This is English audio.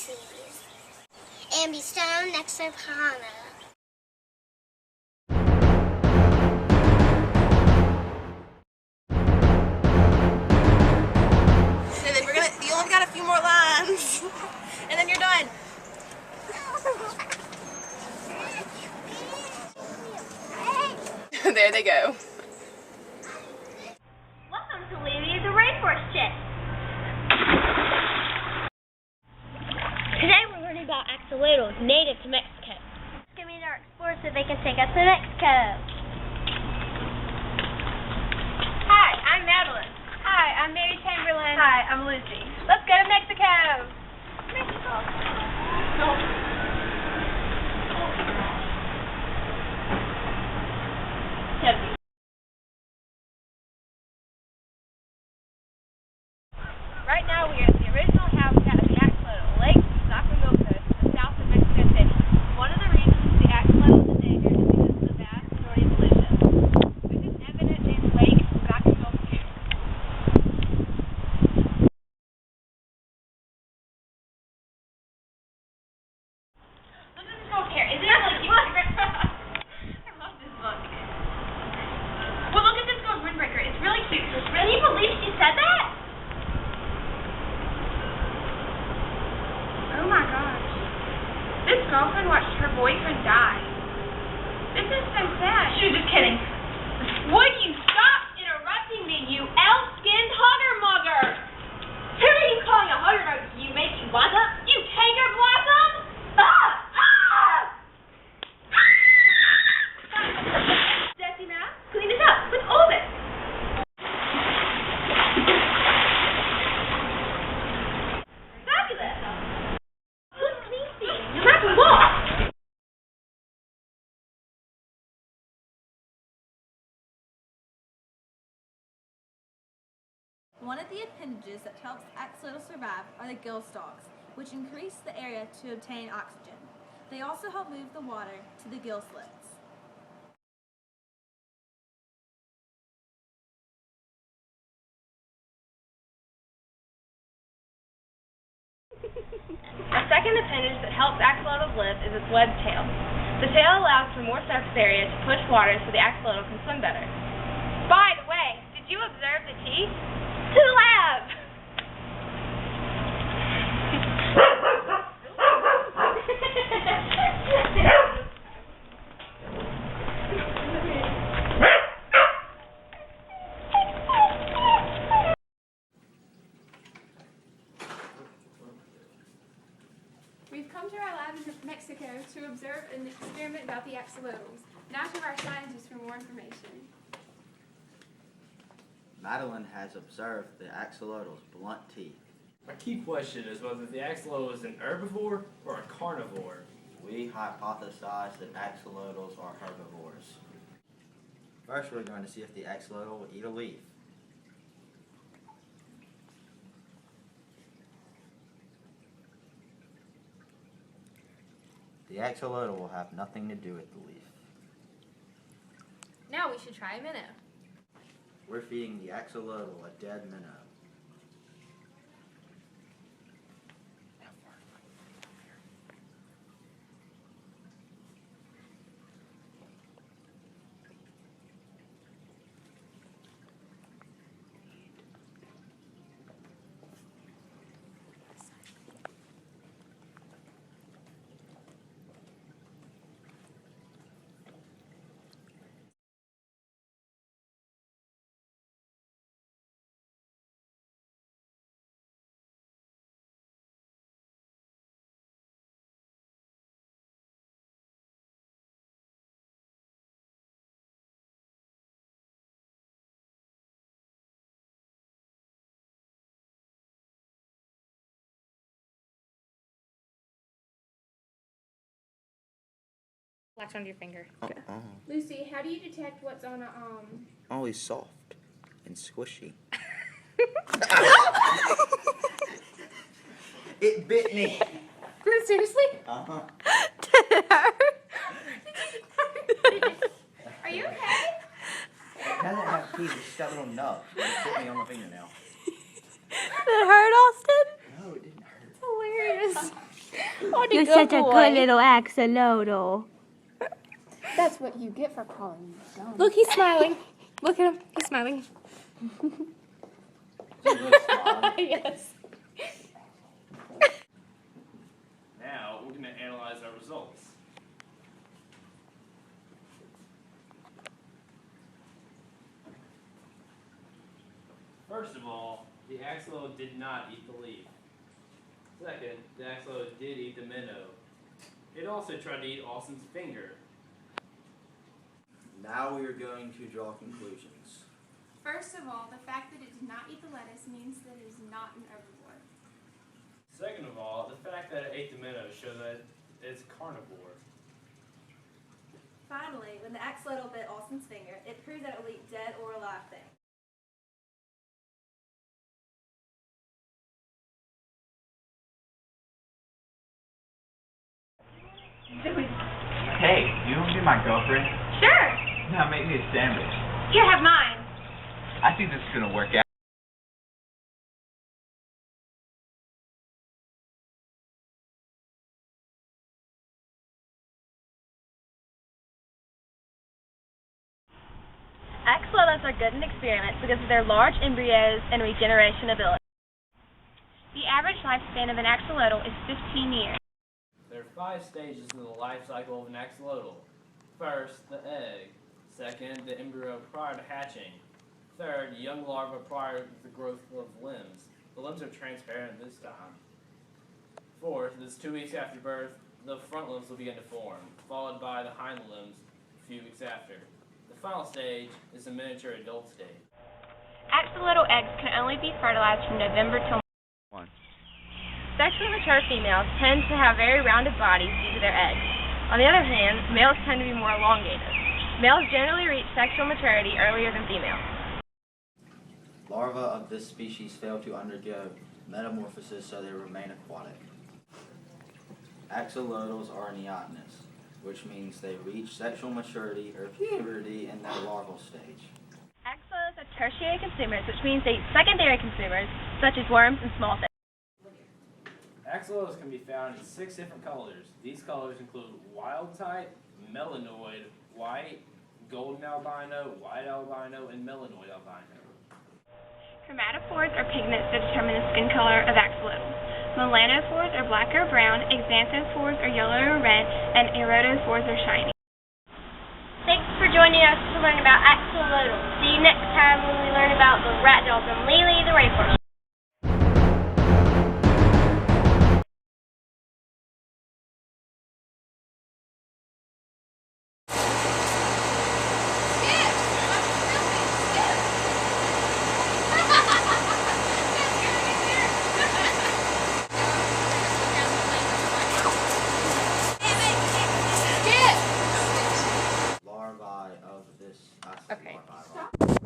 species and be stoned next to piranha. And then you only got a few more lines, and then you're done. There they go. Welcome to Lady the Rainforest Chick. Today we're learning about axolotls native to Mexico. Let's go meet our explorers so they can take us to Mexico. Hi, I'm Madeline. Hi, I'm Mary Chamberlain. Hi, I'm Lucy. Let's go to Mexico. Mexico. Right now we are at the original habitat of the axolotl, Lake Zacatecas, in the south of Mexico City. One of the reasons the axolotl is endangered is because of the vast story pollution. This is evident in Lake Zacatecas. Look at this girl's hair. Isn't it really cute? I love this book. Well, look at this girl's windbreaker. It's really cute. Can you believe she said that? Oh my gosh. This girlfriend watched her boyfriend die. This is so sad. She was just kidding. Would you stop interrupting me, you elf-skinned hugger mugger? Who are you calling a hugger mugger? You making blossom? You tiger blossom? Desi Mouse, clean it up with all this. Fabulous. Good cleaning. No matter what. One of the appendages that helps axolotls survive are the gill stalks, which increase the area to obtain oxygen. They also help move the water to the gill slits. A second appendage that helps axolotls live is its webbed tail. The tail allows for more surface area to push water so the axolotl can swim better. By the way, did you observe the teeth? To the lab! We've come to our lab in Mexico to observe an experiment about the axolotls. Now to our scientists for more information. Madeline has observed the axolotl's blunt teeth. My key question is whether the axolotl is an herbivore or a carnivore. We hypothesize that axolotls are herbivores. First, we're going to see if the axolotl will eat a leaf. The axolotl will have nothing to do with the leaf. Now we should try a minnow. We're feeding the axolotl a dead minnow. Latch onto your finger. Lucy, how do you detect what's on a Always soft and squishy. It bit me. Seriously? Uh-huh. Did it hurt? Are you okay? It doesn't have teeth, it's just got little nubs. It bit me on the fingernail. Did it hurt, Austin? No, it didn't hurt. Hilarious. You're such a good little axolotl. That's what you get for calling me dumb. Look, he's smiling. Look at him. He's smiling. Yes. Now we're going to analyze our results. First of all, the axolotl did not eat the leaf. Second, the axolotl did eat the minnow. It also tried to eat Austin's finger. Now we are going to draw conclusions. First of all, the fact that it did not eat the lettuce means that it is not an herbivore. Second of all, the fact that it ate the minnow shows that it's carnivore. Finally, when the axolotl bit Austin's finger, it proved that it will eat dead or alive things. Hey, you want to be my girlfriend? Sure. Now make me a sandwich. Here, have mine. I think this is going to work out. Axolotls are good in experiments because of their large embryos and regeneration ability. The average lifespan of an axolotl is 15 years. There are 5 stages in the life cycle of an axolotl. First, the egg. Second, the embryo prior to hatching. Third, young larva prior to the growth of limbs. The limbs are transparent this time. Fourth, this 2 weeks after birth, the front limbs will begin to form, followed by the hind limbs a few weeks after. The final stage is the miniature adult stage. Axolotl eggs can only be fertilized from November till March. Sexually mature females tend to have very rounded bodies due to their eggs. On the other hand, males tend to be more elongated. Males generally reach sexual maturity earlier than females. Larvae of this species fail to undergo metamorphosis, so they remain aquatic. Axolotls are neotenous, which means they reach sexual maturity or puberty in their larval stage. Axolotls are tertiary consumers, which means they eat secondary consumers, such as worms and small fish. Axolotls can be found in 6 different colors. These colors include wild type, melanoid, white, golden albino, white albino, and melanoid albino. Chromatophores are pigments that determine the skin color of axolotls. Melanophores are black or brown, xanthophores are yellow or red, and iridophores are shiny. Thanks for joining us to learn about axolotls. See you next time when we learn about the rat dogs and Lily the Rainforest. Larvae of this Okay. larvae.